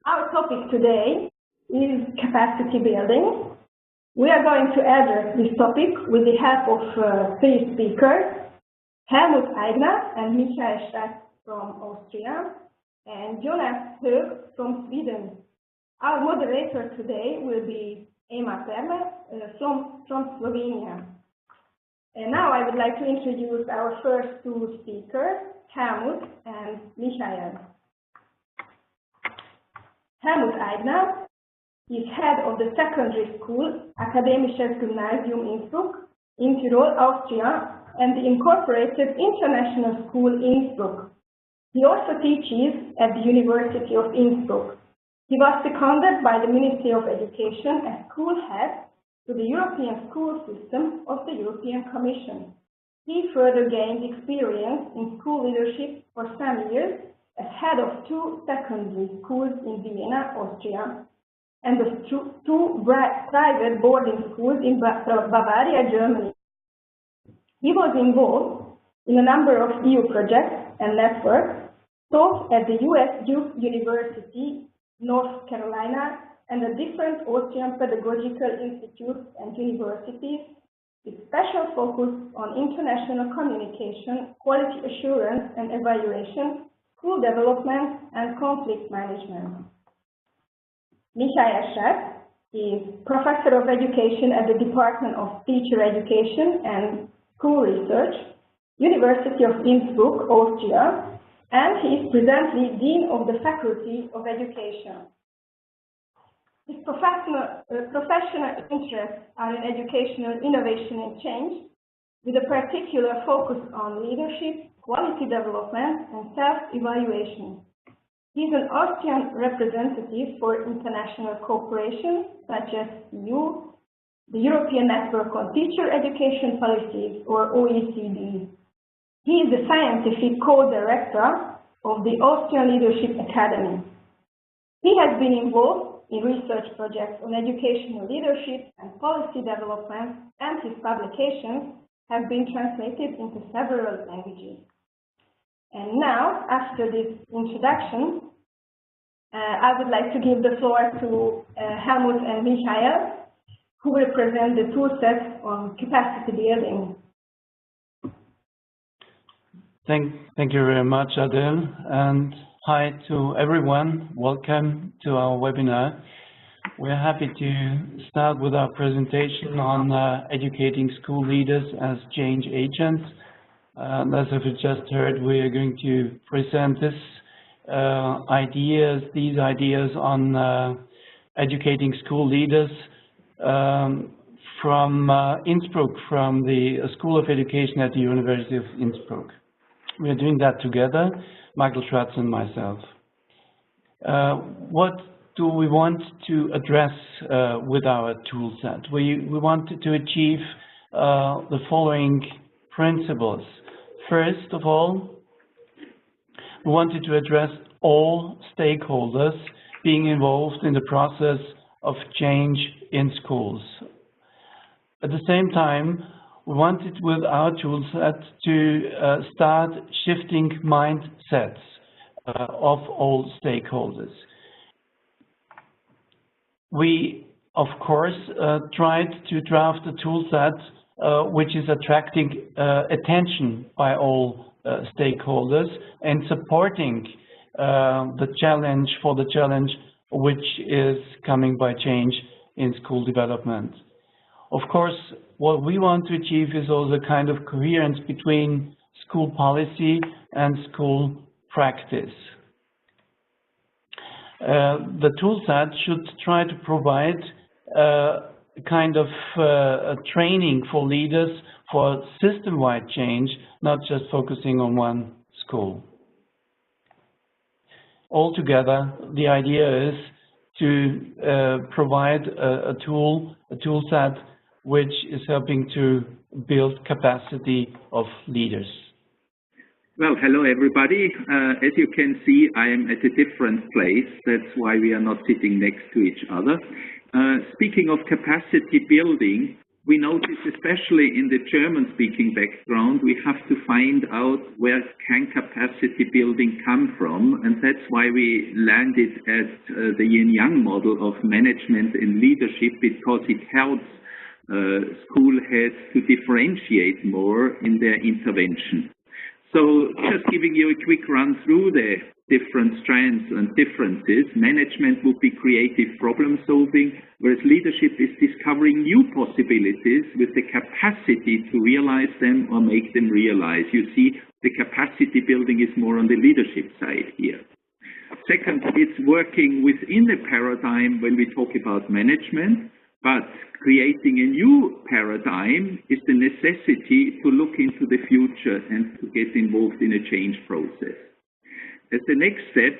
Our topic today is capacity building. We are going to address this topic with the help of three speakers, Helmuth Aigner and Schratz from Austria, and Jonas Höög from Sweden. Our moderator today will be Perme from Slovenia. And now I would like to introduce our first two speakers, Helmuth and Michael. Helmuth Aigner is head of the secondary school, Akademisches Gymnasium Innsbruck, in Tyrol, Austria, and the incorporated international school Innsbruck. He also teaches at the University of Innsbruck. He was seconded by the Ministry of Education as school head to the European school system of the European Commission. He further gained experience in school leadership for some years as head of two secondary schools in Vienna, Austria, and of two private boarding schools in Bavaria, Germany. He was involved in a number of EU projects and networks, taught at the US Duke University, North Carolina, and at different Austrian pedagogical institutes and universities, with special focus on international communication, quality assurance and evaluation, school development, and conflict management. Schratz is Professor of Education at the Department of Teacher Education and School Research, University of Innsbruck, Austria, and he is presently Dean of the Faculty of Education. His professional interests are in educational innovation and change, with a particular focus on leadership, quality development, and self-evaluation. He is an Austrian representative for international cooperation, such as EU, the European Network on Teacher Education Policies, or OECD. He is the scientific co-director of the Austrian Leadership Academy. He has been involved in research projects on educational leadership and policy development, and his publications have been translated into several languages. And now, after this introduction, I would like to give the floor to Helmuth and Michael, who will present the toolset on capacity building. Thank you very much, Adele, and hi to everyone. Welcome to our webinar. We're happy to start with our presentation on educating school leaders as change agents. As we just heard, we are going to present these ideas on educating school leaders from Innsbruck, from the School of Education at the University of Innsbruck. We are doing that together, Michael Schratz and myself. What do we want to address with our tool set? We wanted to achieve the following principles. First of all, we wanted to address all stakeholders being involved in the process of change in schools. At the same time, we wanted with our tool set to start shifting mindsets of all stakeholders. We, of course, tried to draft a tool set which is attracting attention by all stakeholders and supporting the challenge which is coming by change in school development. Of course, what we want to achieve is also a kind of coherence between school policy and school practice. The toolset should try to provide a kind of training for leaders for system-wide change, not just focusing on one school. Altogether, the idea is to provide a tool set which is helping to build capacity of leaders. Well, hello everybody. As you can see, I am at a different place. That's why we are not sitting next to each other. Speaking of capacity building, we notice, especially in the German-speaking background, we have to find out where can capacity building come from, and that's why we landed at the yin-yang model of management and leadership, because it helps school heads to differentiate more in their intervention. So just giving you a quick run through the different strands and differences. Management would be creative problem solving, whereas leadership is discovering new possibilities with the capacity to realize them or make them realize. You see, the capacity building is more on the leadership side here. Second, it's working within a paradigm when we talk about management, but creating a new paradigm is the necessity to look into the future and to get involved in a change process. As the next step,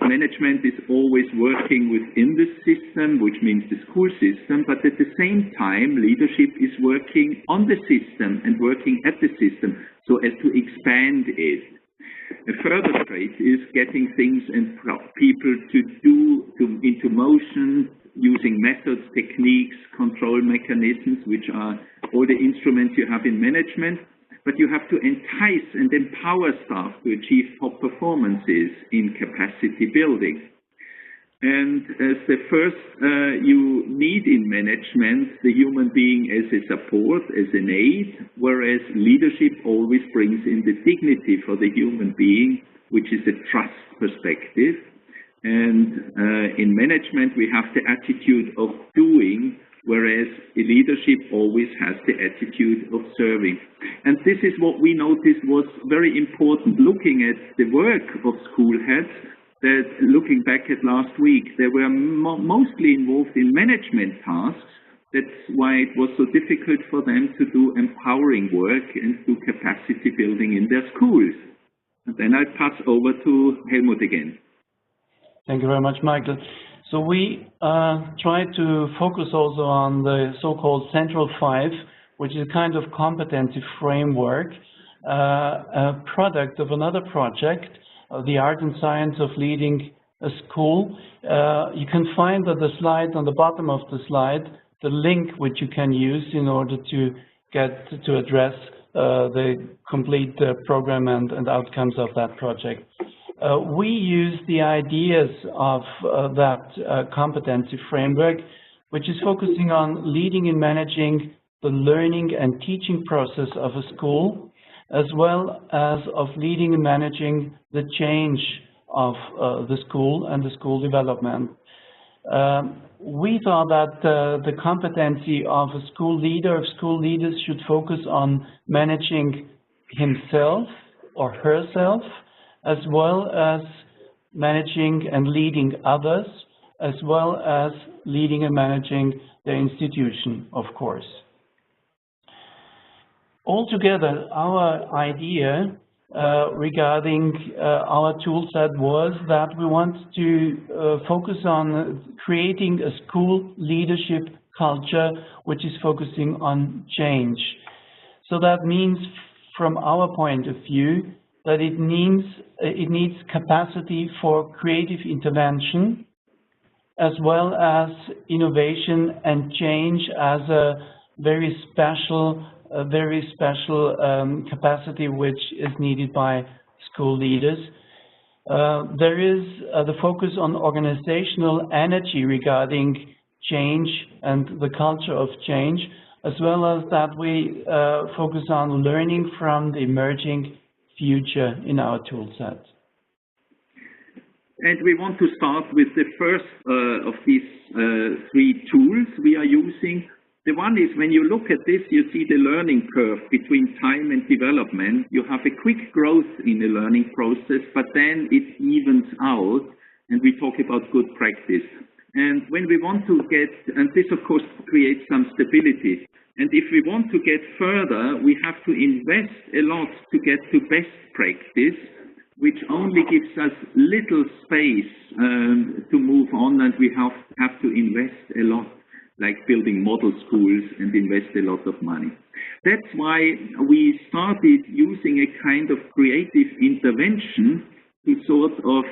management is always working within the system, which means the school system, but at the same time, leadership is working on the system and working at the system so as to expand it. A further trait is getting things and people into motion, using methods, techniques, control mechanisms, which are all the instruments you have in management. But you have to entice and empower staff to achieve top performances in capacity building. And as the first, you need in management the human being as a support, as an aid, whereas leadership always brings in the dignity for the human being, which is a trust perspective. And in management, we have the attitude of doing, whereas leadership always has the attitude of serving. And this is what we noticed was very important. Looking at the work of school heads, that looking back at last week, they were mostly involved in management tasks. That's why it was so difficult for them to do empowering work and do capacity building in their schools. And then I pass over to Helmuth again. Thank you very much, Michael. So we try to focus also on the so-called Central 5, which is a kind of competency framework, a product of another project, the art and science of leading a school. You can find on the slide, on the bottom of the slide, the link which you can use in order to get to address the complete program and outcomes of that project. We use the ideas of that competency framework, which is focusing on leading and managing the learning and teaching process of a school, as well as of leading and managing the change of the school and the school development. We thought that the competency of a school leader, of school leaders, should focus on managing himself or herself, as well as managing and leading others, as well as leading and managing the institution, of course. Altogether, our idea regarding our tool set was that we want to focus on creating a school leadership culture which is focusing on change. So that means, from our point of view, that it needs capacity for creative intervention, as well as innovation and change as a very special capacity which is needed by school leaders. There is the focus on organizational energy regarding change and the culture of change, as well as that we focus on learning from the emerging future in our tool set. And we want to start with the first of these three tools we are using. The one is, when you look at this, you see the learning curve between time and development. You have a quick growth in the learning process, but then it evens out, and we talk about good practice. And when we want to get, and this of course creates some stability, and if we want to get further, we have to invest a lot to get to best practice, which only gives us little space to move on, and we have to invest a lot, like building model schools and invest a lot of money. That's why we started using a kind of creative intervention to sort of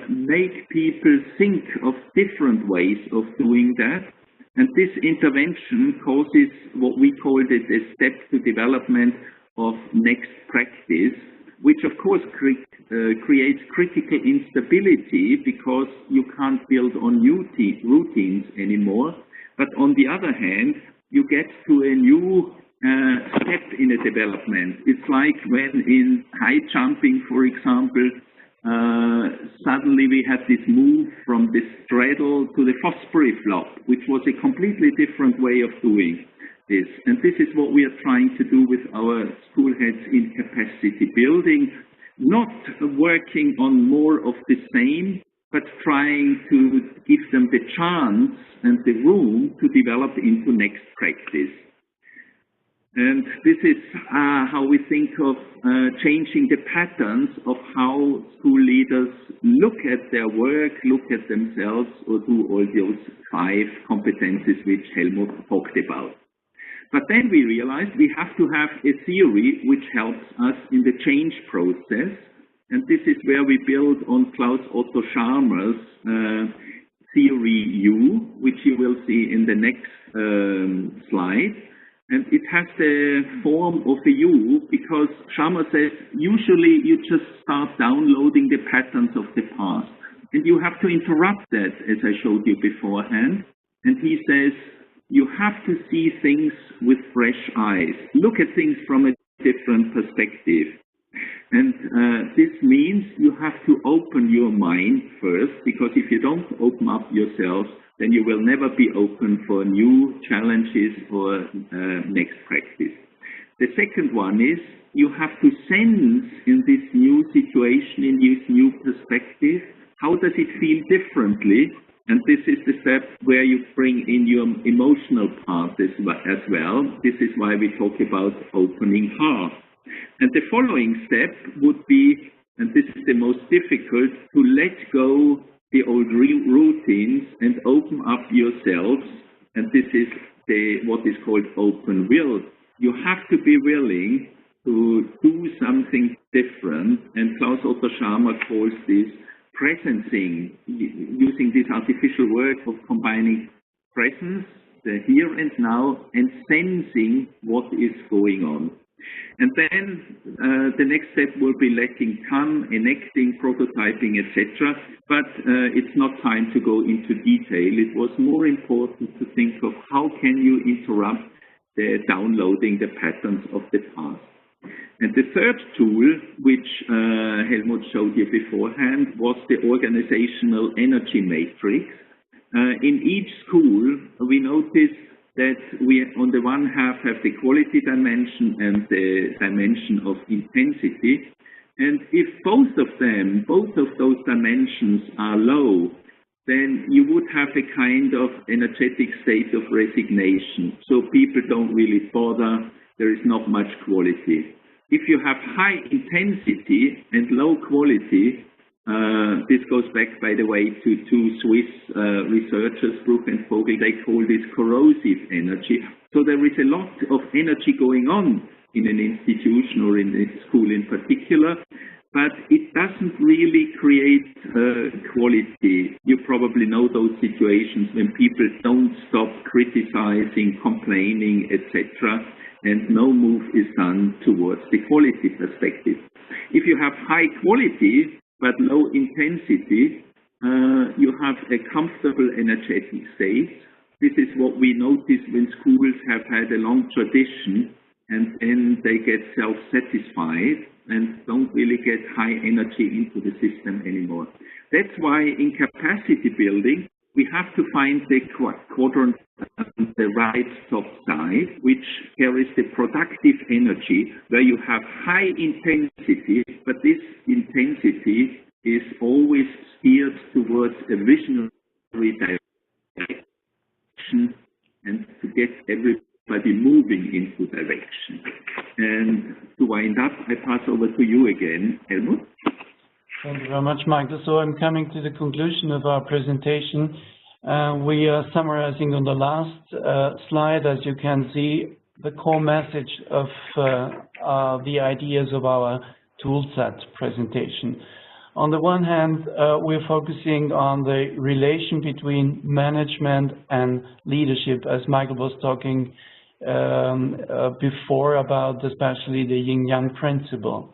make people think of different ways of doing that. And this intervention causes what we called it a step to development of next practice, which of course creates critical instability because you can't build on new routines anymore. But on the other hand, you get to a new step in a development. It's like when in high jumping, for example, suddenly we had this move from the straddle to the Fosbury flop, which was a completely different way of doing this. And this is what we are trying to do with our school heads in capacity building, not working on more of the same, but trying to give them the chance and the room to develop into next practice. And this is how we think of changing the patterns of how school leaders look at their work, look at themselves, or do all those 5 competencies which Helmuth talked about. But then we realized we have to have a theory which helps us in the change process. And this is where we build on Klaus Otto Scharmer's theory U, which you will see in the next slide. And it has the form of a U because Scharmer says usually you just start downloading the patterns of the past. And you have to interrupt that, as I showed you beforehand. And he says you have to see things with fresh eyes. Look at things from a different perspective. And this means you have to open your mind first, because if you don't open up yourself, then you will never be open for new challenges or next practice. The second one is you have to sense in this new situation, in this new perspective, how does it feel differently? And this is the step where you bring in your emotional part as well. This is why we talk about opening heart. And the following step would be, and this is the most difficult, to let go the old routines and open up yourselves. And this is what is called open will. You have to be willing to do something different. And Klaus Otto Scharmer calls this presencing, using this artificial word of combining presence, the here and now, and sensing what is going on. And then the next step will be letting come, enacting, prototyping, etc. But it's not time to go into detail. It was more important to think of how can you interrupt the downloading the patterns of the past. And the third tool, which Helmuth showed you beforehand, was the organizational energy matrix. In each school, we noticed that we, on the one hand, have the quality dimension and the dimension of intensity. And if both of those dimensions are low, then you would have a kind of energetic state of resignation. So people don't really bother, there is not much quality. If you have high intensity and low quality, this goes back, by the way, to 2 Swiss researchers, Bruch and Vogel. They call this corrosive energy. So there is a lot of energy going on in an institution or in a school in particular, but it doesn't really create quality. You probably know those situations when people don't stop criticizing, complaining, etc., and no move is done towards the quality perspective. If you have high quality but low intensity, you have a comfortable energetic state. This is what we notice when schools have had a long tradition and then they get self-satisfied and don't really get high energy into the system anymore. That's why in capacity building, we have to find the quadrant on the right top side, which carries the productive energy, where you have high intensity, but this intensity is always steered towards a visionary direction and to get everybody moving into direction. And to wind up, I pass over to you again, Helmuth. Thank you very much, Michael. So I'm coming to the conclusion of our presentation. We are summarizing on the last slide, as you can see, the core message of the ideas of our toolset presentation. On the one hand, we're focusing on the relation between management and leadership, as Michael was talking before about especially the yin-yang principle.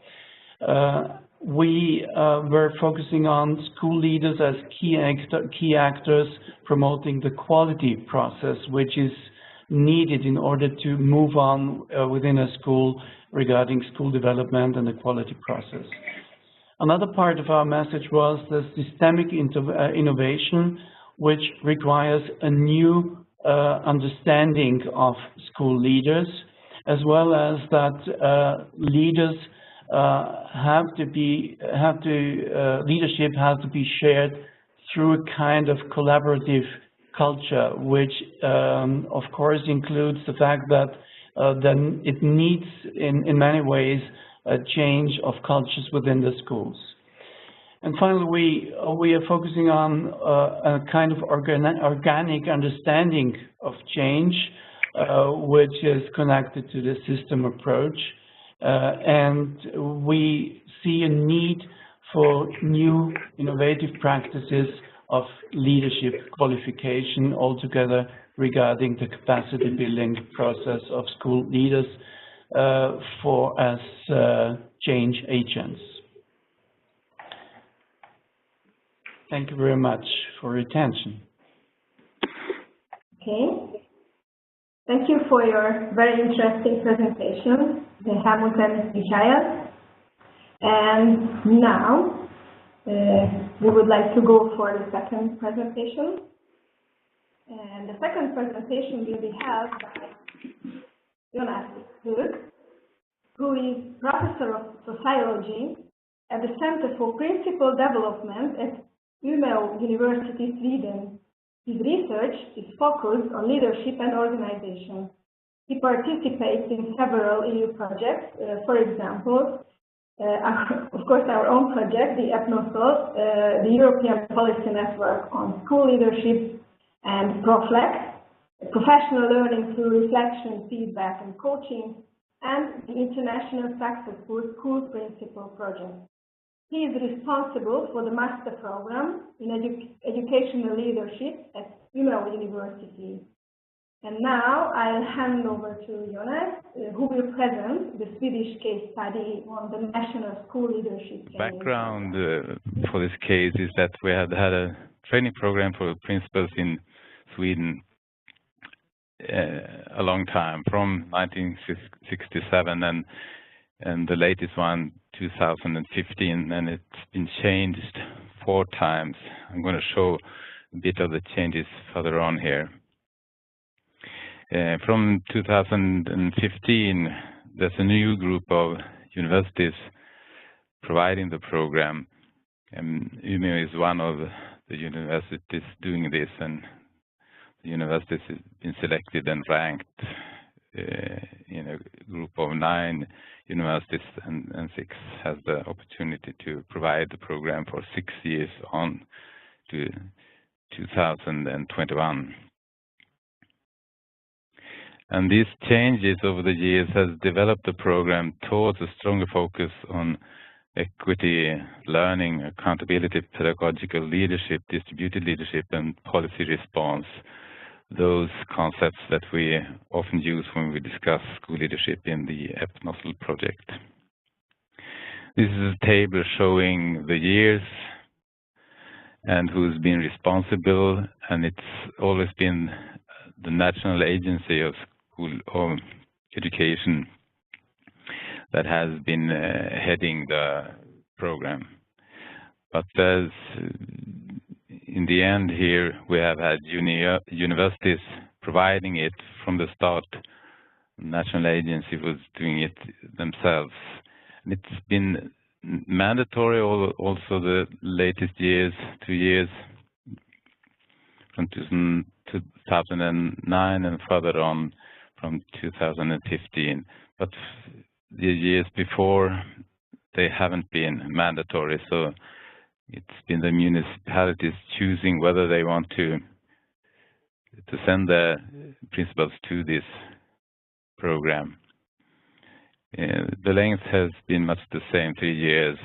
We were focusing on school leaders as key actors promoting the quality process, which is needed in order to move on within a school regarding school development and the quality process. Another part of our message was the systemic innovation, which requires a new understanding of school leaders, as well as that leaders leadership has to be shared through a kind of collaborative culture, which of course includes the fact that then it needs in many ways a change of cultures within the schools. And finally, we are focusing on a kind of organic understanding of change, which is connected to the system approach. And we see a need for new innovative practices of leadership qualification altogether regarding the capacity building process of school leaders as change agents. Thank you very much for your attention. Okay. Thank you for your very interesting presentation, Helmuth and Michael. And now we would like to go for the second presentation. And the second presentation will be held by Jonas Höög, who is Professor of Sociology at the Center for Principal Development at Umeå University, Sweden. His research is focused on leadership and organization. He participates in several EU projects, for example, of course, our own project, the EPNoSL, the European Policy Network on School Leadership, and ProFlex, professional learning through reflection, feedback, and coaching, and the International Successful School Principal Project. He is responsible for the master program in educational leadership at Umeå University. And now I'll hand over to Jonas, who will present the Swedish case study on the national school leadership training. Background for this case is that we had a training program for principals in Sweden a long time, from 1967 and the latest one 2015, and it's been changed 4 times. I'm going to show a bit of the changes further on here. From 2015, there's a new group of universities providing the program, and Umeå is one of the universities doing this, and the universities has been selected and ranked in a group of 9 universities, and 6 has the opportunity to provide the program for 6 years on to 2021. And these changes over the years has developed the program towards a stronger focus on equity, learning, accountability, pedagogical leadership, distributed leadership, and policy response. Those concepts that we often use when we discuss school leadership in the EPNoSL project. This is a table showing the years and who's been responsible, and it's always been the National Agency of School or Education that has been heading the program. But there's in the end here, we have had universities providing it from the start. The National Agency was doing it themselves. And it's been mandatory also the latest years, 2 years, from 2009 and further on from 2015. But the years before, they haven't been mandatory. So it's been the municipalities choosing whether they want to send their principals to this program. The length has been much the same, 3 years.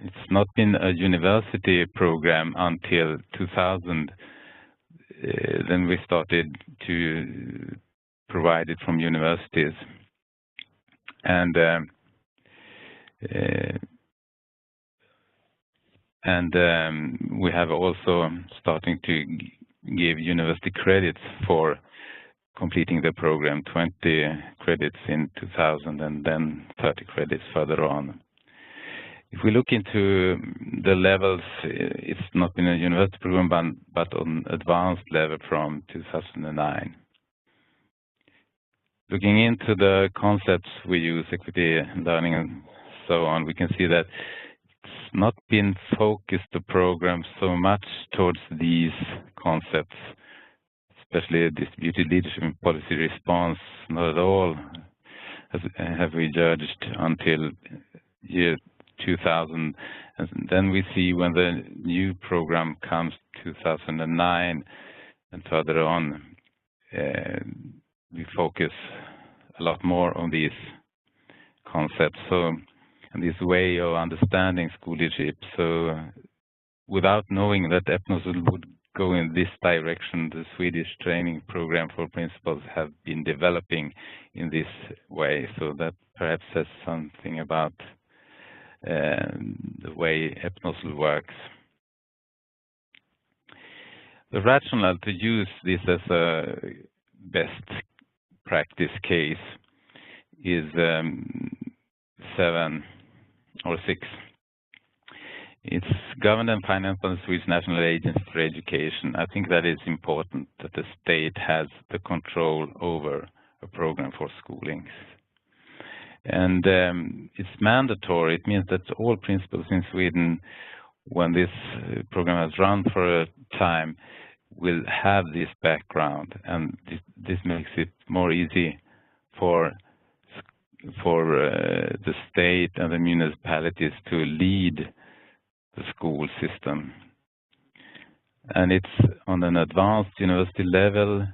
it's not been a university program until 2000. Then we started to provide it from universities. And we have also starting to give university credits for completing the program, 20 credits in 2000 and then 30 credits further on. If we look into the levels, it's not been a university program, but on advanced level from 2009. Looking into the concepts we use, equity, learning, and so on, we can see that it's not been focused, the program, so much towards these concepts, especially distributed leadership and policy response, not at all have we judged until year 2000. And then we see when the new program comes 2009 and further on, we focus a lot more on these concepts. So, and this way of understanding school leadership. So, without knowing that EPNoSL would go in this direction, the Swedish training program for principals have been developing in this way. So that perhaps says something about the way EPNoSL works. The rationale to use this as a best practice case is 7 or 6. It's governed and financed by the Swedish National Agency for Education. I think that is important, that the state has the control over a program for schooling. And it's mandatory. It means that all principals in Sweden, when this program has run for a time, will have this background, and this makes it more easy for the state and the municipalities to lead the school system. And it's on an advanced university level,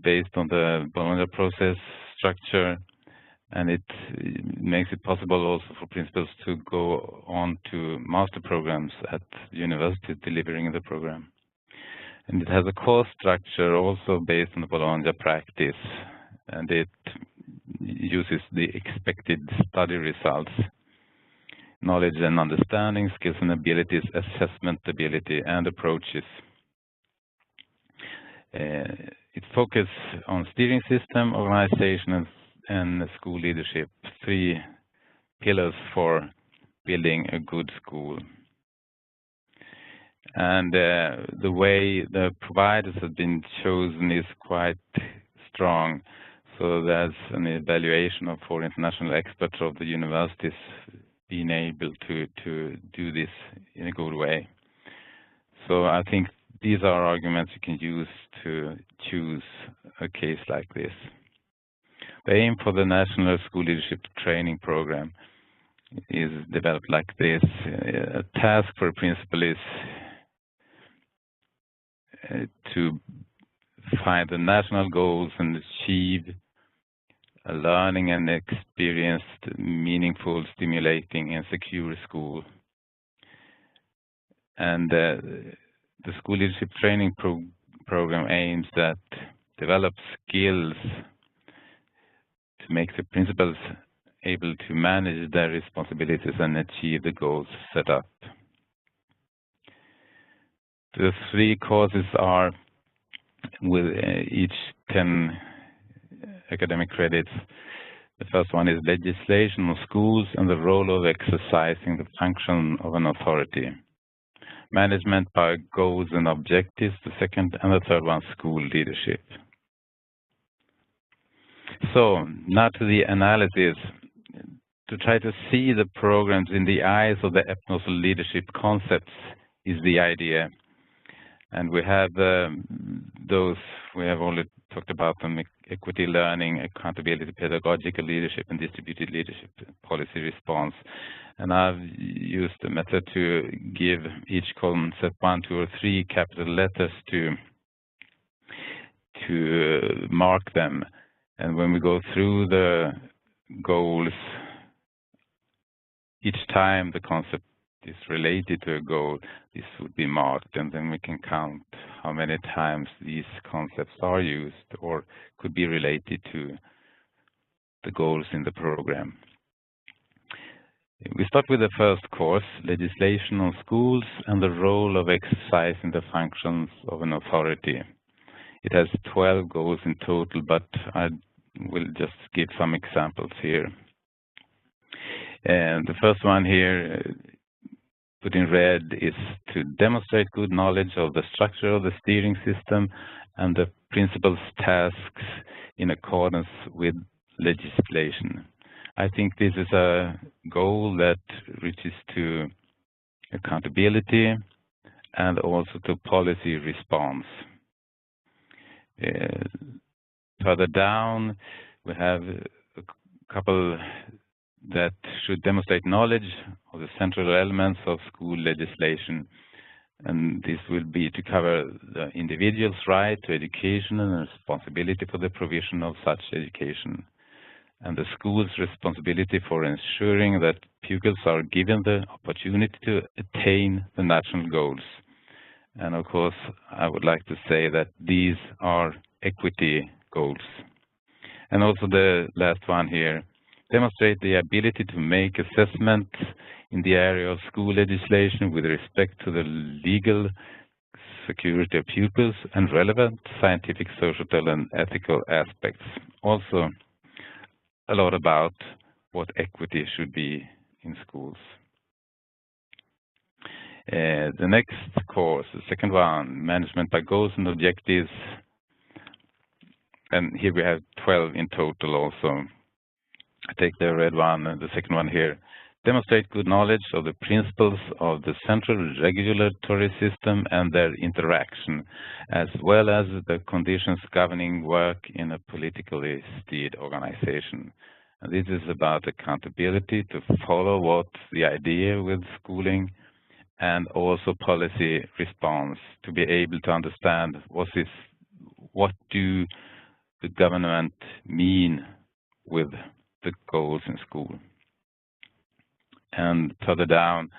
based on the Bologna process structure, and it makes it possible also for principals to go on to master programs at university delivering the program. And it has a course structure also based on the Bologna practice, and it uses the expected study results, knowledge and understanding, skills and abilities, assessment ability, and approaches. It focuses on steering system, organization, and school leadership, 3 pillars for building a good school. And the way the providers have been chosen is quite strong. So there's an evaluation of 4 international experts of the universities being able to do this in a good way. So I think these are arguments you can use to choose a case like this. The aim for the National School Leadership Training Program is developed like this. A task for a principal is to find the national goals and achieve a learning and experienced, meaningful, stimulating, and secure school. And the School Leadership Training Program aims at develop skills to make the principals able to manage their responsibilities and achieve the goals set up. The 3 courses are with each 10 academic credits. The first one is legislation of schools and the role of exercising the function of an authority. Management by goals and objectives, the second, and the third one, school leadership. So now to the analysis. To try to see the programs in the eyes of the EPNoSL leadership concepts is the idea. And we have those, we have already talked about them: equity, learning, accountability, pedagogical leadership, and distributed leadership, policy response. And I've used the method to give each concept 1, 2, or 3 capital letters to mark them. And when we go through the goals each time the concept is related to a goal, this would be marked, and then we can count how many times these concepts are used or could be related to the goals in the program. We start with the first course, Legislation on Schools and the Role of Exercising the Functions of an Authority. It has 12 goals in total, but I will just give some examples here. And the first one here, put in red, is to demonstrate good knowledge of the structure of the steering system and the principal's tasks in accordance with legislation. I think this is a goal that reaches to accountability and also to policy response. Further down, we have a couple that should demonstrate knowledge of the central elements of school legislation. And this will be to cover the individual's right to education and responsibility for the provision of such education, and the school's responsibility for ensuring that pupils are given the opportunity to attain the national goals. And of course, I would like to say that these are equity goals. And also the last one here, demonstrate the ability to make assessments in the area of school legislation with respect to the legal security of pupils and relevant scientific, social, and ethical aspects. Also, a lot about what equity should be in schools. The next course, the second one, Management by Goals and Objectives. And here we have 12 in total also. I take the red one, and the second one here. Demonstrate good knowledge of the principles of the central regulatory system and their interaction, as well as the conditions governing work in a politically steered organization. And this is about accountability to follow what's the idea with schooling, and also policy response to be able to understand what do the government mean with the goals in school. And further down,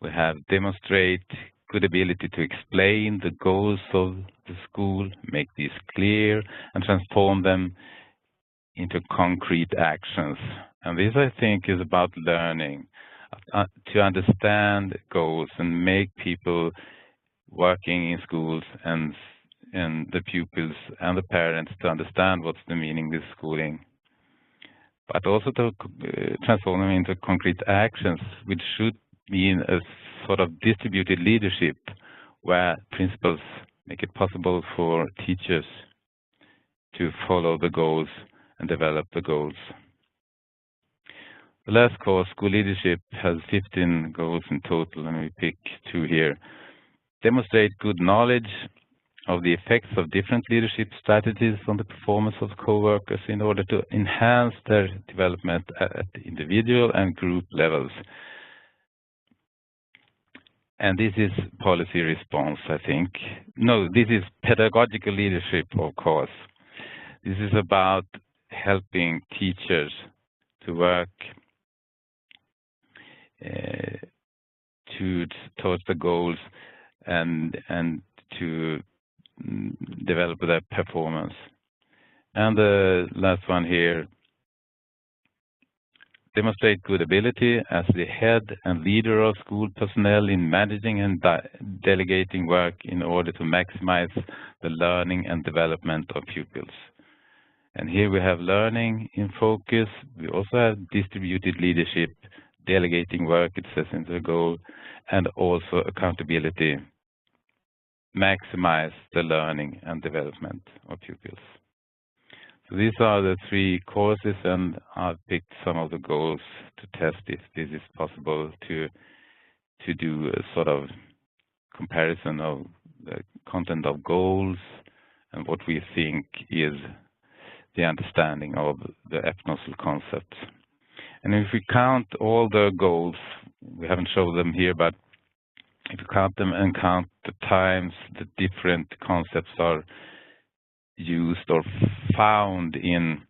we have demonstrate good ability to explain the goals of the school, make these clear, and transform them into concrete actions. And this, I think, is about learning to understand goals and make people working in schools and the pupils and the parents to understand what's the meaning of schooling, but also to transform them into concrete actions, which should mean a sort of distributed leadership where principals make it possible for teachers to follow the goals and develop the goals. The last course, School Leadership, has 15 goals in total, and we pick 2 here. Demonstrate good knowledge of the effects of different leadership strategies on the performance of co-workers in order to enhance their development at individual and group levels. And this is policy response, I think. No, this is pedagogical leadership, of course. This is about helping teachers to work towards the goals and to develop their performance. And the last one here, demonstrate good ability as the head and leader of school personnel in managing and delegating work in order to maximize the learning and development of pupils. And here we have learning in focus. We also have distributed leadership, delegating work, it says in the goal, and also accountability, maximize the learning and development of pupils. So these are the 3 courses, and I've picked some of the goals to test if this is possible to do a sort of comparison of the content of goals and what we think is the understanding of the EPNoSL concept. And if we count all the goals, we haven't shown them here, but if you count them and count the times the different concepts are used or found in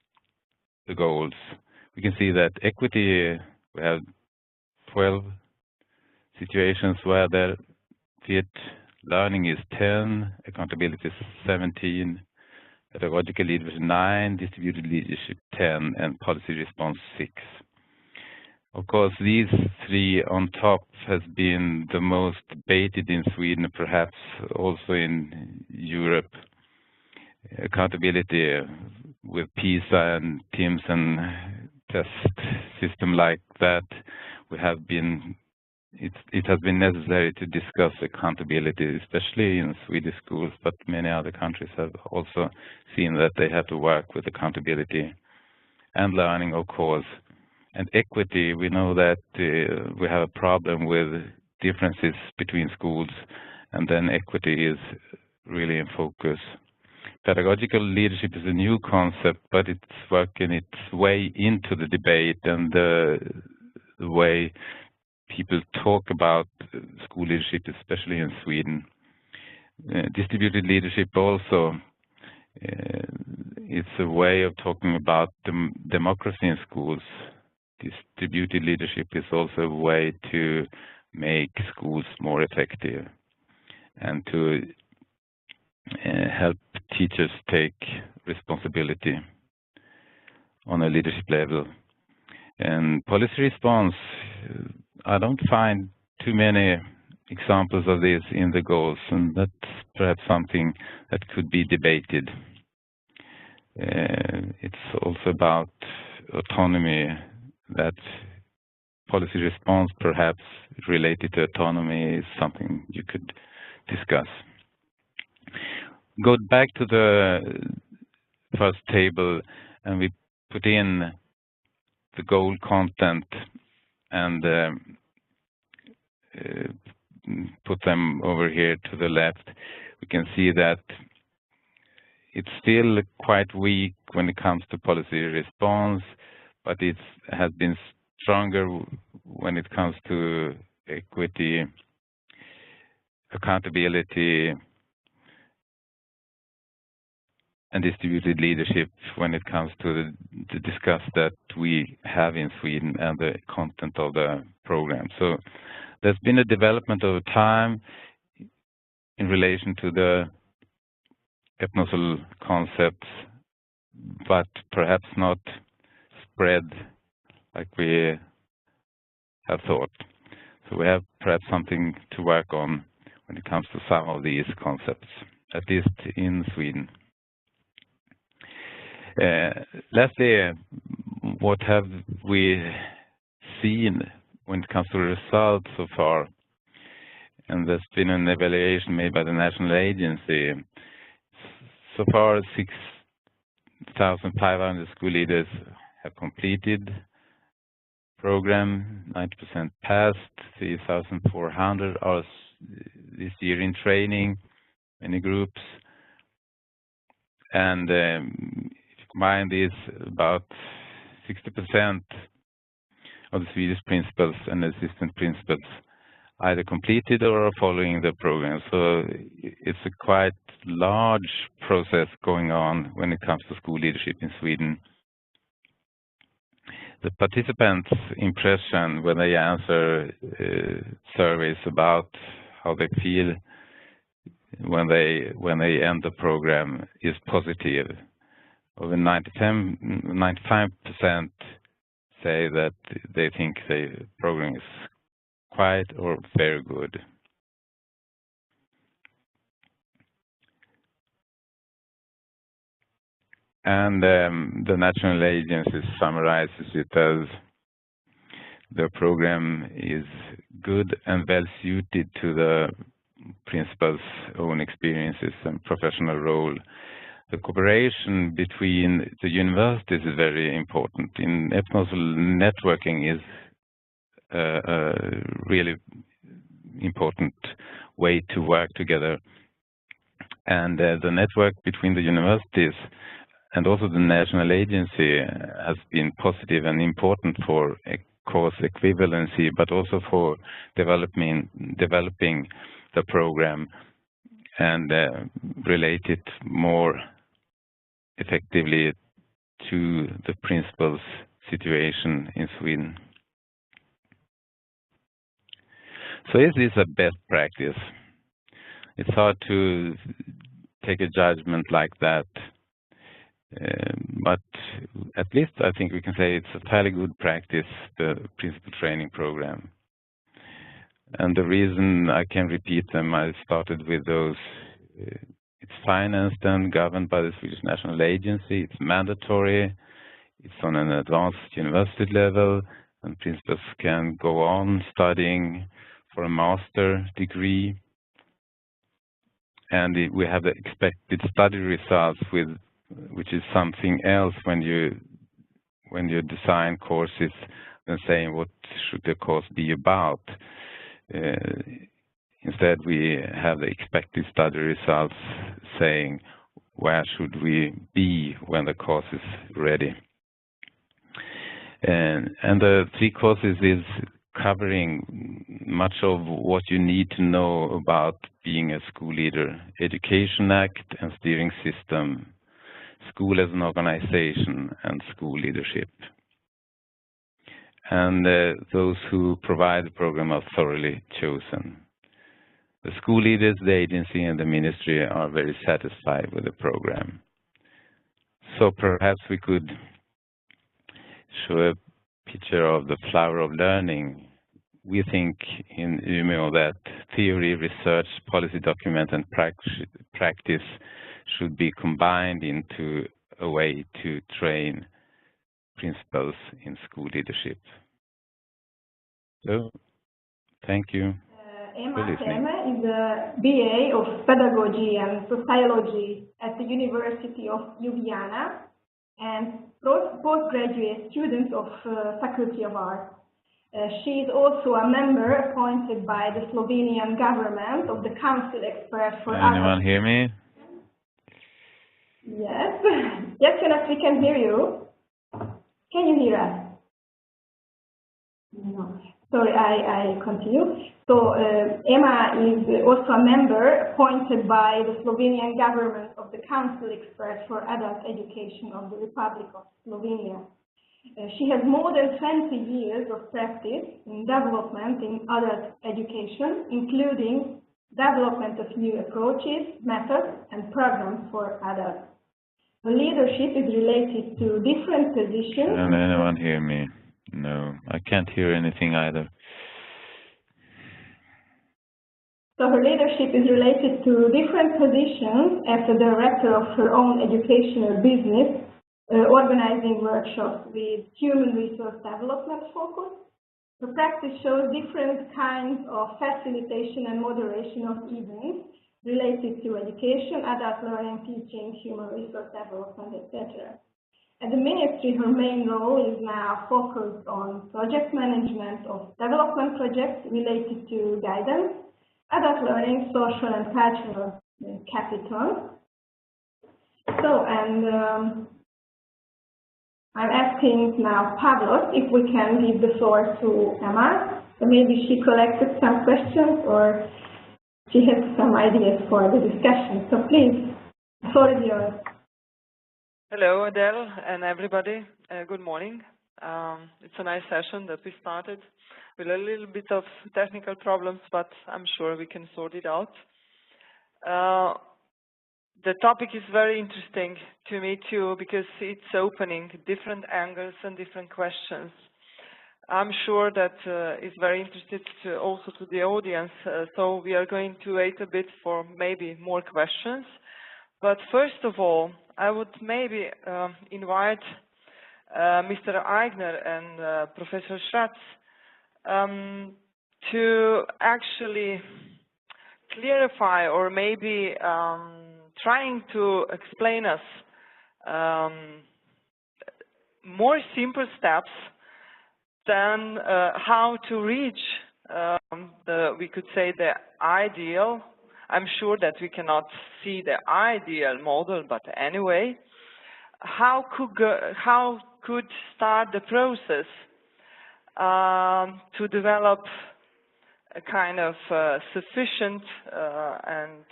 the goals, we can see that equity, we have 12 situations where the field learning is 10, accountability is 17, pedagogical leadership 9, distributed leadership 10, and policy response 6. Of course, these three on top has been the most debated in Sweden, perhaps also in Europe. Accountability with PISA and TIMSS and test system like that, it has been necessary to discuss accountability, especially in Swedish schools, but many other countries have also seen that they have to work with accountability and learning, of course. And equity, we know that we have a problem with differences between schools, and then equity is really in focus. Pedagogical leadership is a new concept, but it's working its way into the debate and the way people talk about school leadership, especially in Sweden. Distributed leadership also, it's a way of talking about democracy in schools. Distributed leadership is also a way to make schools more effective and to help teachers take responsibility on a leadership level. And policy response, I don't find too many examples of this in the goals, and that's perhaps something that could be debated. It's also about autonomy, that policy response perhaps related to autonomy is something you could discuss. Go back to the first table and we put in the goal content and put them over here to the left. We can see that it's still quite weak when it comes to policy response, but it has been stronger when it comes to equity, accountability, and distributed leadership when it comes to the discuss that we have in Sweden and the content of the program. So there's been a development over time in relation to the EPNoSL concepts, but perhaps not spread like we have thought. So we have perhaps something to work on when it comes to some of these concepts, at least in Sweden. Lastly, what have we seen when it comes to results so far? And there's been an evaluation made by the national agency. So far, 6,500 school leaders have completed program, 90% passed, 3,400 are this year in training, many groups. And if you combine this, about 60% of the Swedish principals and assistant principals either completed or are following the program. So it's a quite large process going on when it comes to school leadership in Sweden. The participants' impression when they answer surveys about how they feel when they end the program is positive. Over 95% say that they think the program is quite or very good. And the national agency summarizes it as the program is good and well suited to the principal's own experiences and professional role. The cooperation between the universities is very important. In EPNoSL, networking is a really important way to work together. And the network between the universities and also the national agency has been positive and important for course equivalency, but also for developing the program and relate it more effectively to the principal's situation in Sweden. So is this a best practice? It's hard to take a judgment like that, but at least I think we can say it's a fairly good practice, the principal training program. And the reason I can repeat them, I started with those. It's financed and governed by the Swedish National Agency. It's mandatory. It's on an advanced university level, and principals can go on studying for a master degree. And we have the expected study results, which is something else when you design courses and saying what should the course be about. Instead, we have the expected study results saying where should we be when the course is ready. And the 3 courses is covering much of what you need to know about being a school leader: Education Act and Steering System, School as an Organization, and School Leadership. And those who provide the program are thoroughly chosen. The school leaders, the agency, and the ministry are very satisfied with the program. So perhaps we could show a picture of the flower of learning. We think in Umeå that theory, research, policy document, and practice should be combined into a way to train principals in school leadership. So, thank you. Emma Perme is a BA of Pedagogy and Sociology at the University of Ljubljana and postgraduate student of Faculty of Arts. She is also a member appointed by the Slovenian government of the Council Expert for Anyone hear me? Yes. Yes, Jonas, we can hear you. Can you hear us? No. Sorry, I continue. So Emma is also a member appointed by the Slovenian government of the Council Expert for Adult Education of the Republic of Slovenia. She has more than 20 years of practice in development in adult education, including development of new approaches, methods, and programs for adults. The leadership is related to different positions. Can anyone hear me? No, I can't hear anything either. So her leadership is related to different positions as a director of her own educational business, organizing workshops with human resource development focus. Her practice shows different kinds of facilitation and moderation of events related to education, adult learning, teaching, human resource development, etc. At the ministry, her main role is now focused on project management of development projects related to guidance, adult learning, social and cultural capital. So, and I'm asking now Pavlos if we can give the floor to Emma. So maybe she collected some questions or she has some ideas for the discussion. So please, the floor is yours. Hello, Adele and everybody. Good morning. It's a nice session that we started with a little bit of technical problems, but I'm sure we can sort it out. The topic is very interesting to me too, because it's opening different angles and different questions. I'm sure that it's very interesting also to the audience, so we are going to wait a bit for maybe more questions. But first of all, I would maybe invite Mr. Aigner and Professor Schratz to actually clarify or maybe trying to explain us more simple steps than how to reach we could say the ideal. I'm sure that we cannot see the ideal model, but anyway, how could start the process to develop a kind of sufficient and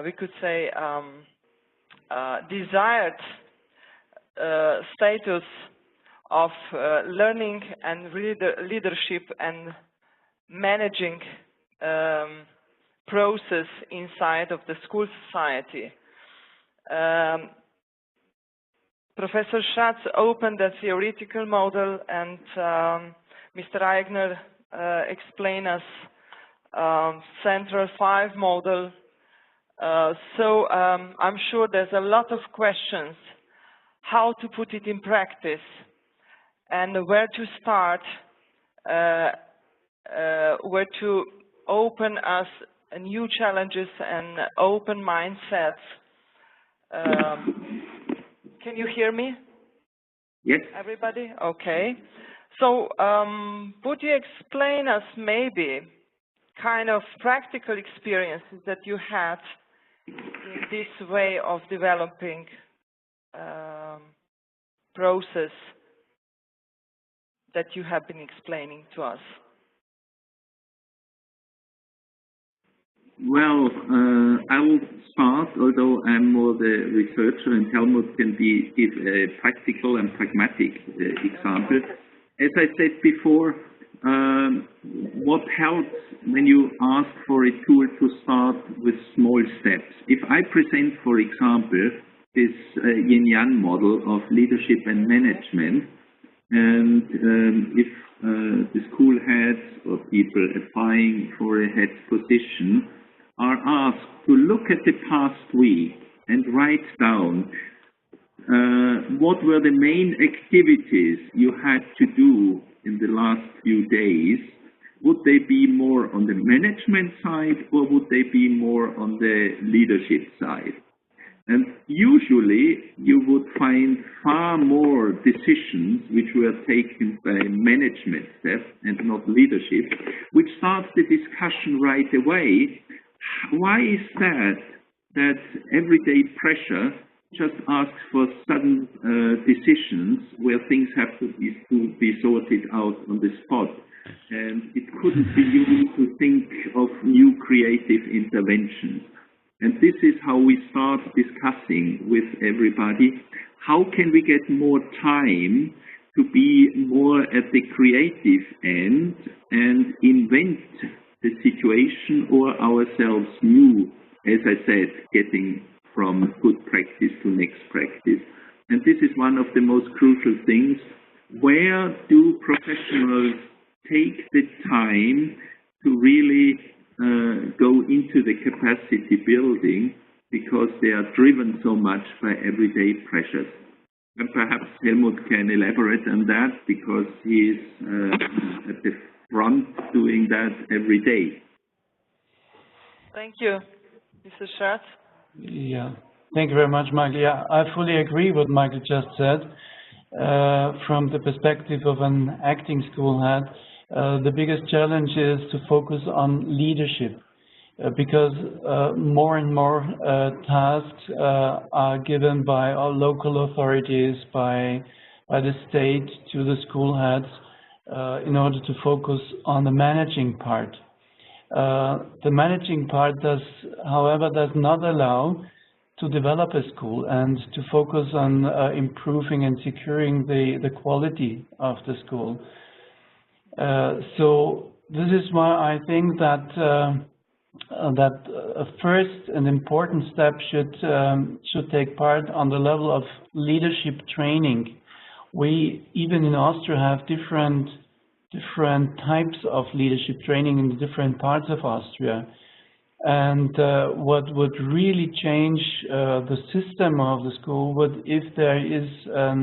we could say desired status of learning and leadership and managing process inside of the school society. Professor Schratz opened a theoretical model, and Mr. Aigner explained us Central 5 model. So I'm sure there's a lot of questions how to put it in practice and where to start, where to open us new challenges and open mindsets. Can you hear me? Yes. Everybody? Okay. So would you explain us maybe kind of practical experiences that you had in this way of developing process that you have been explaining to us? Well, I will start, although I'm more the researcher and Helmuth can give a practical and pragmatic example. As I said before, what helps when you ask for a tool to start with small steps? If I present, for example, this yin-yang model of leadership and management, and if the school heads or people applying for a head position are asked to look at the past week and write down what were the main activities you had to do in the last few days, would they be more on the management side or would they be more on the leadership side? And usually you would find far more decisions which were taken by management staff and not leadership, which starts the discussion right away. Why is that everyday pressure just asks for sudden decisions where things have to be sorted out on the spot? And it couldn't be used to think of new creative interventions. And this is how we start discussing with everybody. How can we get more time to be more at the creative end and invent the situation or ourselves new, as I said, getting from good practice to next practice. And this is one of the most crucial things. Where do professionals take the time to really go into the capacity building, because they are driven so much by everyday pressures? And perhaps Helmuth can elaborate on that, because he is at the front doing that every day. Thank you. Mr. Schratz? Yeah, thank you very much, Michael. Yeah, I fully agree with what Michael just said. From the perspective of an acting school head, the biggest challenge is to focus on leadership, because more and more tasks are given by our local authorities, by the state to the school heads, in order to focus on the managing part. The managing part however, does not allow to develop a school and to focus on improving and securing the quality of the school. So this is why I think that a first and important step should take part on the level of leadership training. We, even in Austria, have different types of leadership training in the different parts of Austria. And what would really change the system of the school would if there is a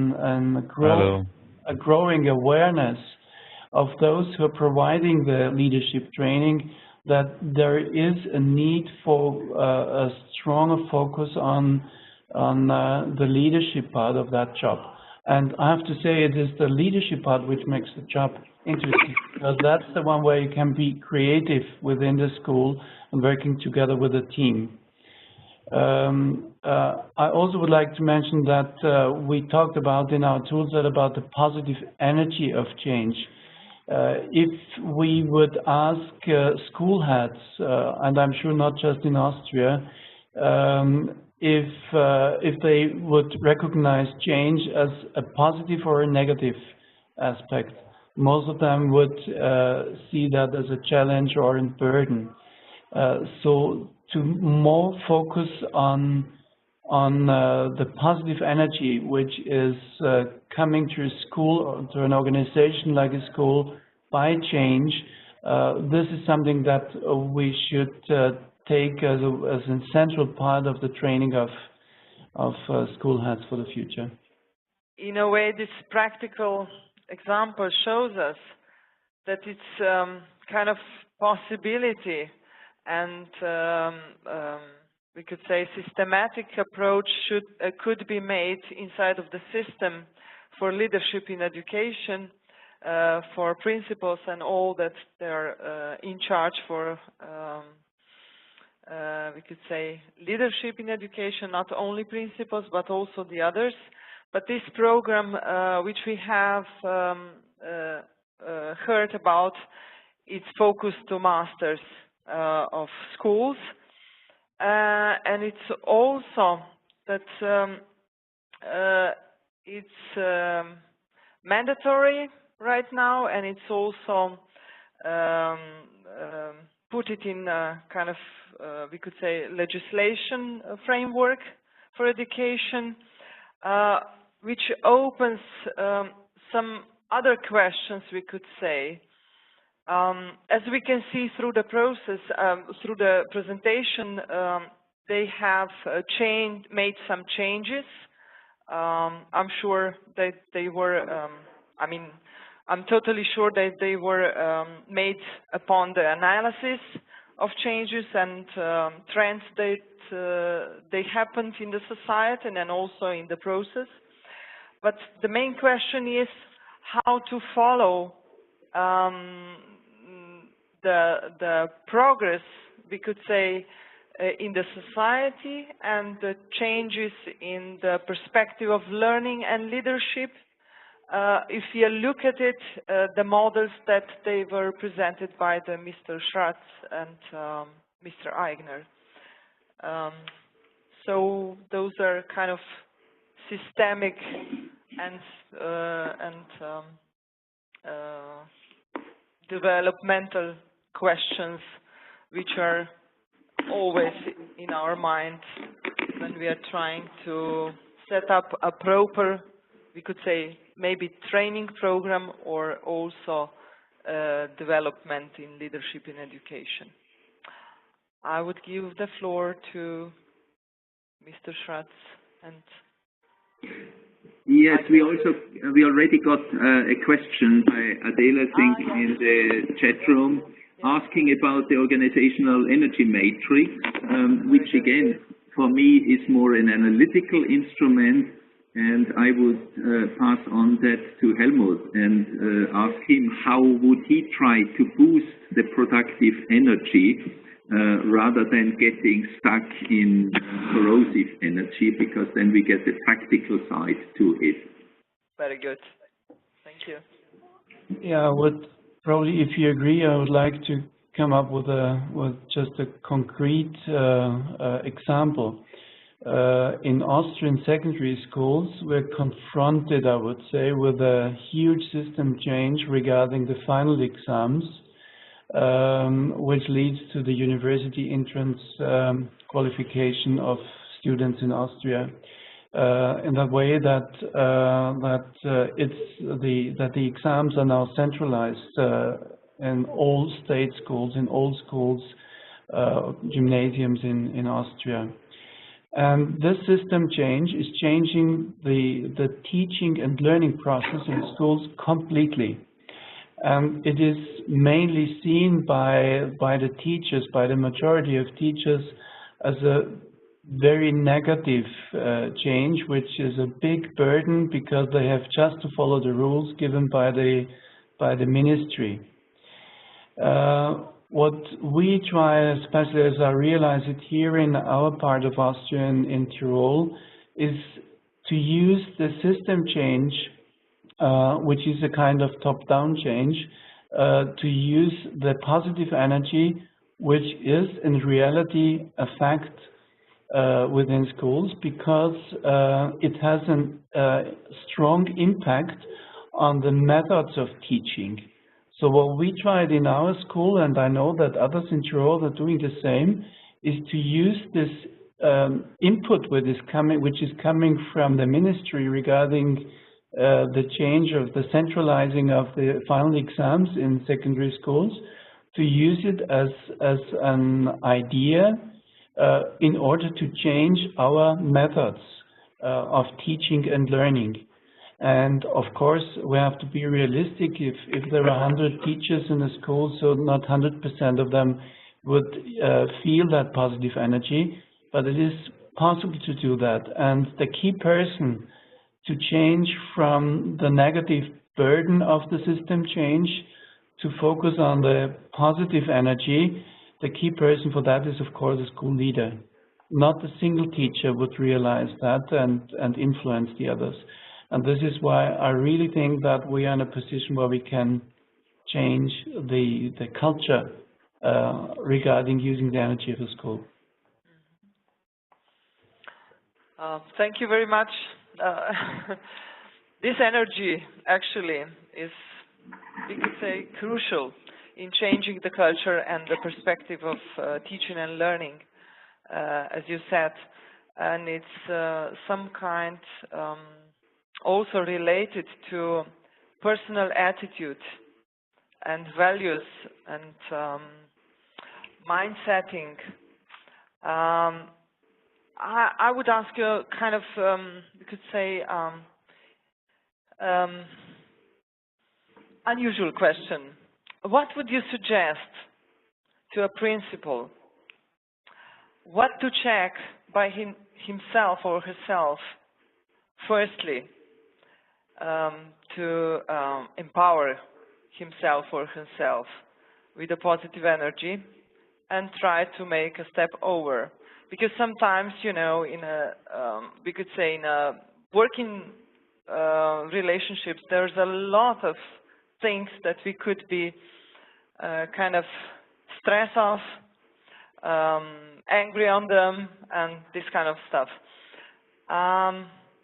growing awareness of those who are providing the leadership training, that there is a need for a stronger focus on the leadership part of that job. And I have to say, it is the leadership part which makes the job interesting, because that's the one where you can be creative within the school and working together with a team. I also would like to mention that we talked about in our toolset about the positive energy of change. If we would ask school heads, and I'm sure not just in Austria, if they would recognize change as a positive or a negative aspect, most of them would see that as a challenge or a burden. So to more focus on the positive energy which is coming to a school or to an organization like a school by change, this is something that we should take as an essential part of the training of school heads for the future. In a way, this practical example shows us that it's kind of possibility, and we could say systematic approach could be made inside of the system for leadership in education, for principals and all that they're in charge for, we could say, leadership in education, not only principals but also the others. But this program, which we have heard about, it's focused to masters of schools, and it's also that it's mandatory right now, and it's also put it in a kind of, we could say, legislation framework for education, which opens some other questions, we could say. As we can see through the process, through the presentation, they have made some changes. I'm sure that they were, I'm totally sure that they were made upon the analysis of changes and trends that they happened in the society and then also in the process. But the main question is how to follow the progress, we could say, in the society and the changes in the perspective of learning and leadership. If you look at it, the models that they were presented by the Mr. Schratz and Mr. Aigner. So those are kind of systemic and developmental questions which are always in our mind when we are trying to set up a proper, we could say, maybe training program or also development in leadership in education. I would give the floor to Mr. Schratz. And yes, we already got a question by Adela, I think, in the chat room, asking about the organizational energy matrix, which again, for me, is more an analytical instrument. And I would pass on that to Helmuth and ask him how would he try to boost the productive energy rather than getting stuck in corrosive energy, because then we get the practical side to it. Very good. Thank you. Yeah, I would probably, if you agree, I would like to come up with just a concrete example. In Austrian secondary schools, we're confronted, I would say, with a huge system change regarding the final exams, which leads to the university entrance qualification of students in Austria. In that way that the exams are now centralized in all state schools, in all schools, gymnasiums in Austria. And this system change is changing the teaching and learning process in schools completely. And it is mainly seen by the teachers, by the majority of teachers, as a very negative change, which is a big burden because they have just to follow the rules given by the ministry. What we try, especially as I realize it here in our part of Austria, in Tyrol, is to use the system change, which is a kind of top-down change, to use the positive energy, which is in reality a fact within schools, because it has a strong impact on the methods of teaching. So what we tried in our school, and I know that others in Tirol are doing the same, is to use this input which is coming from the ministry regarding the change of the centralizing of the final exams in secondary schools, to use it as an idea in order to change our methods of teaching and learning. And of course, we have to be realistic. If there are 100 teachers in a school, so not 100% of them would feel that positive energy, but it is possible to do that. And the key person to change from the negative burden of the system change to focus on the positive energy, the key person for that is, of course, a school leader. Not a single teacher would realize that and influence the others. And this is why I really think that we are in a position where we can change the culture regarding using the energy of the school. Thank you very much. This energy actually is, we could say, crucial in changing the culture and the perspective of teaching and learning, as you said. And it's some kind also related to personal attitude and values and mindsetting. I would ask you kind of, you could say, unusual question. What would you suggest to a principal? What to check by himself or herself, firstly, to empower himself or herself with a positive energy and try to make a step over? Because sometimes, you know, in a, we could say in a working relationships, there's a lot of things that we could be kind of stressed off, angry on them, and this kind of stuff.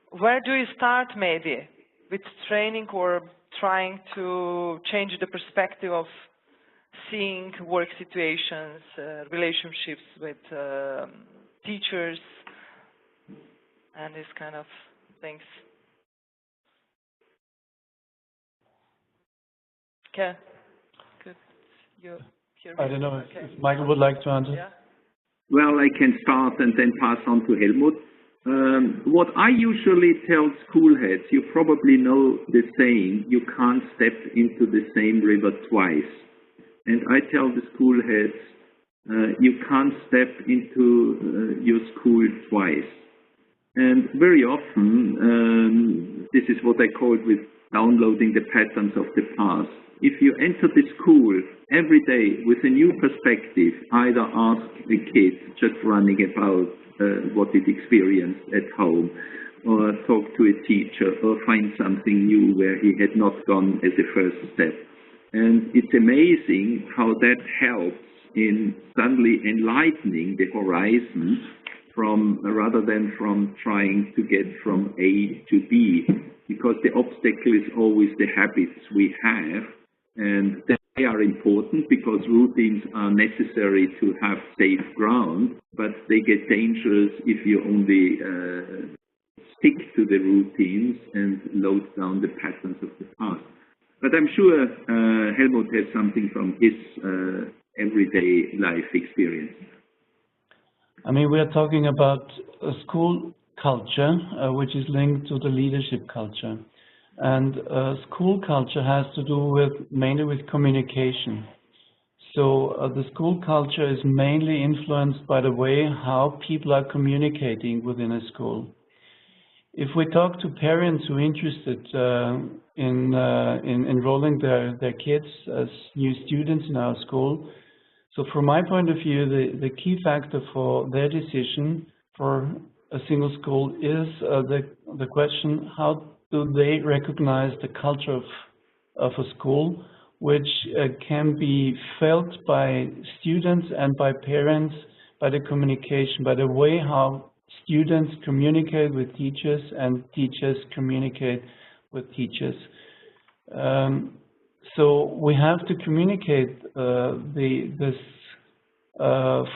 Where do you start maybe with training or trying to change the perspective of seeing work situations, relationships with teachers, and this kind of things? Okay, good. You hear me? I don't know okay. if Michael would like to answer. Yeah. Well, I can start and then pass on to Helmuth. What I usually tell school heads, you probably know the saying, you can't step into the same river twice. And I tell the school heads, you can't step into your school twice. And very often, this is what I call with downloading the patterns of the past. If you enter the school every day with a new perspective, either ask the kid just running about what it experienced at home, or talk to a teacher, or find something new where he had not gone as a first step. And it's amazing how that helps in suddenly enlightening the horizon rather than from trying to get from A to B, because the obstacle is always the habits we have, and they are important because routines are necessary to have safe ground, but they get dangerous if you only stick to the routines and load down the patterns of the past. But I'm sure Helmuth has something from his everyday life experience. I mean, we are talking about a school culture, which is linked to the leadership culture. And school culture has to do mainly with communication. So the school culture is mainly influenced by the way how people are communicating within a school. If we talk to parents who are interested in enrolling their kids as new students in our school, so from my point of view, the key factor for their decision for a single school is the question, how do they recognize the culture of a school, which can be felt by students and by parents, by the communication, by the way how students communicate with teachers and teachers communicate with teachers. So we have to communicate this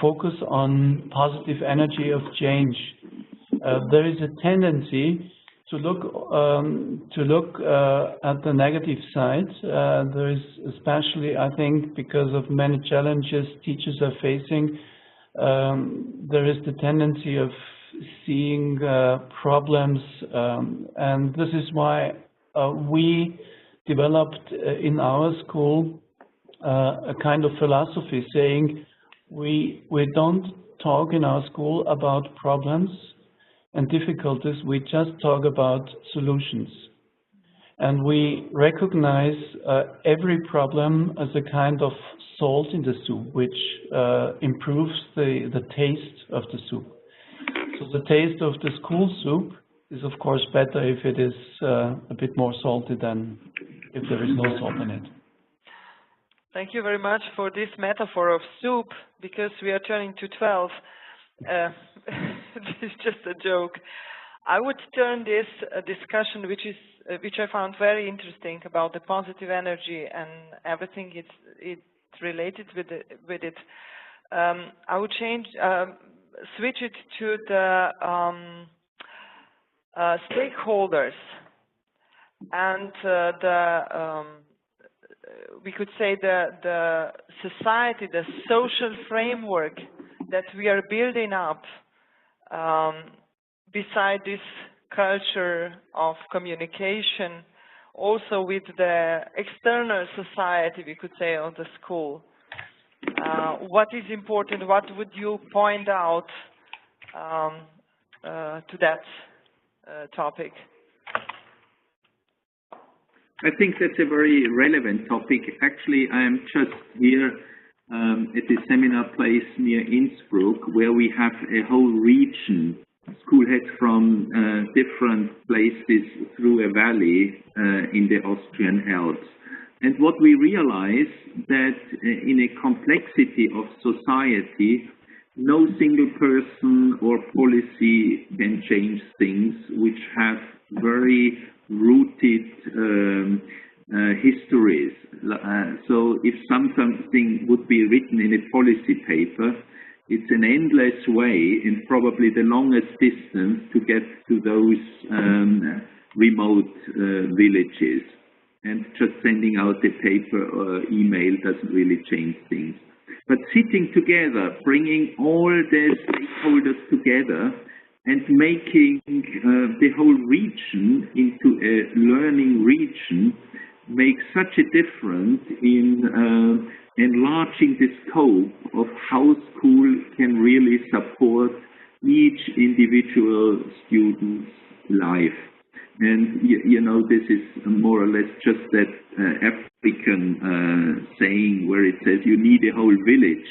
focus on positive energy of change. There is a tendency to look at the negative side. There is, especially, I think, because of many challenges teachers are facing, there is the tendency of seeing problems, and this is why we developed in our school a kind of philosophy saying we don't talk in our school about problems and difficulties, we just talk about solutions. And we recognize every problem as a kind of salt in the soup, which improves the taste of the soup. So the taste of the school soup is of course better if it is a bit more salty than if there is no salt in it. Thank you very much for this metaphor of soup, because we are turning to 12. This is just a joke. I would turn this discussion, which I found very interesting, about the positive energy and everything it's related with it. I would switch it to the stakeholders and we could say the society, the social framework that we are building up beside this culture of communication, also with the external society, we could say, of the school. What is important? What would you point out to that topic? I think that's a very relevant topic. Actually, I am just here at the seminar place near Innsbruck, where we have a whole region, school heads from different places through a valley in the Austrian Alps. And what we realize that in a complexity of society, no single person or policy can change things which have very rooted histories. So if something would be written in a policy paper, it's an endless way and probably the longest distance to get to those remote villages. And just sending out the paper or email doesn't really change things. But sitting together, bringing all the stakeholders together and making the whole region into a learning region makes such a difference in enlarging the scope of how school can really support each individual student's life. And you know, this is more or less just that African saying where it says you need a whole village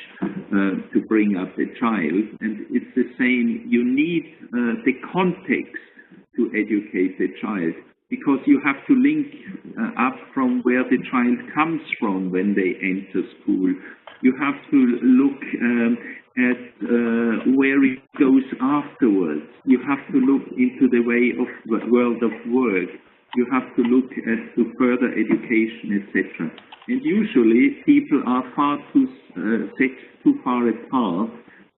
to bring up a child. And it's the same, you need the context to educate the child, because you have to link up from where the child comes from when they enter school. You have to look at where it goes afterwards. You have to look into the way of the world of work. You have to look at the further education, etc. And usually people are too far apart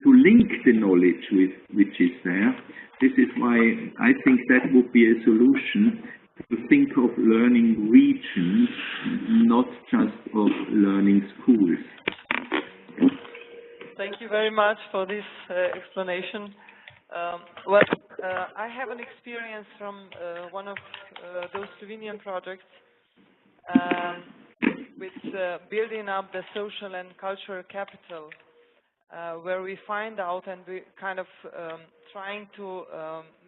to link the knowledge which is there. This is why I think that would be a solution, to think of learning regions, not just of learning schools. Thank you very much for this explanation. I have an experience from one of those Slovenian projects with building up the social and cultural capital, where we find out and we kind of trying to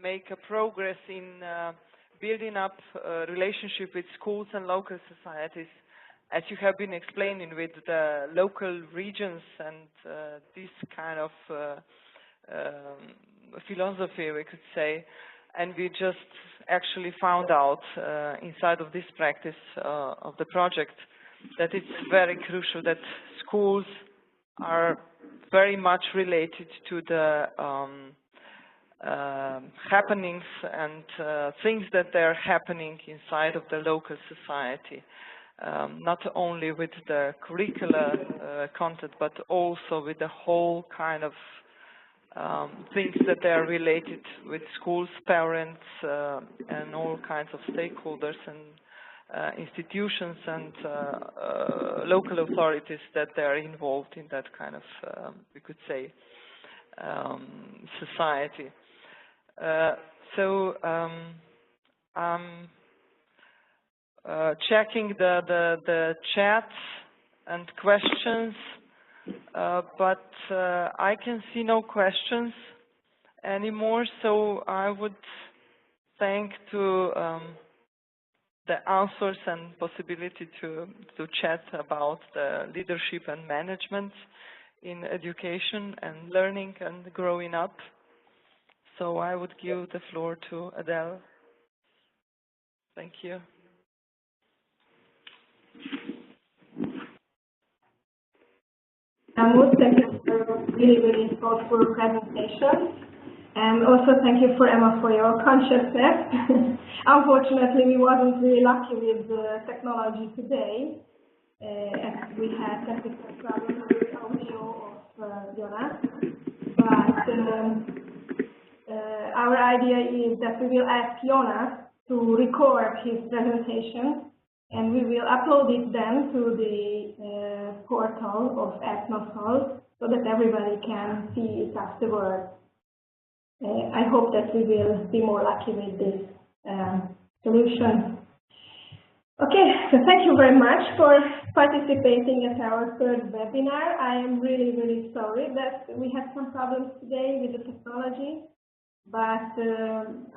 make a progress in building up a relationship with schools and local societies, as you have been explaining, with the local regions and this kind of philosophy, we could say. And we just actually found out inside of this practice of the project that it's very crucial that schools are very much related to the happenings and things that are happening inside of the local society, not only with the curricular content, but also with the whole kind of things that are related with schools, parents, and all kinds of stakeholders and institutions and local authorities that they are involved in that kind of, we could say, society. So I'm checking the chat and questions, but I can see no questions anymore. So I would thank to the answers and possibility to chat about the leadership and management in education and learning and growing up. So I would give the floor to Adele. Thank you. Helmuth, thank you for a really thoughtful presentation. And also thank you for Emma for your consciousness. Unfortunately, we wasn't really lucky with the technology today, as we had technical problems with the audio of Jonas. But our idea is that we will ask Jonas to record his presentation, and we will upload it then to the portal of EPNoSL so that everybody can see it afterwards. I hope that we will be more lucky with this solution. Okay, so thank you very much for participating at our third webinar. I am really sorry that we had some problems today with the technology, but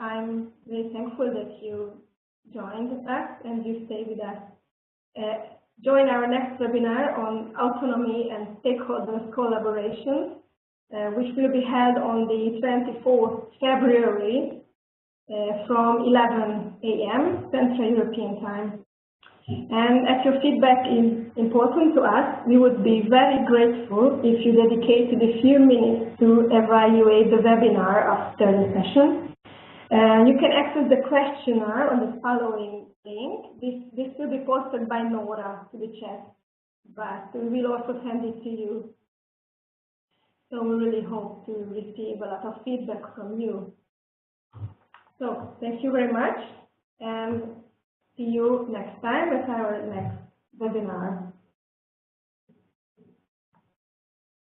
I'm very thankful that you joined us and you stay with us. Join our next webinar on autonomy and stakeholders collaboration, which will be held on the 24th February from 11 a.m. Central European Time. And as your feedback is important to us, we would be very grateful if you dedicated a few minutes to evaluate the webinar after the session. You can access the questionnaire on the following link. This will be posted by Nora to the chat, but we will also send it to you. So we really hope to receive a lot of feedback from you. So thank you very much, and see you next time at our next webinar.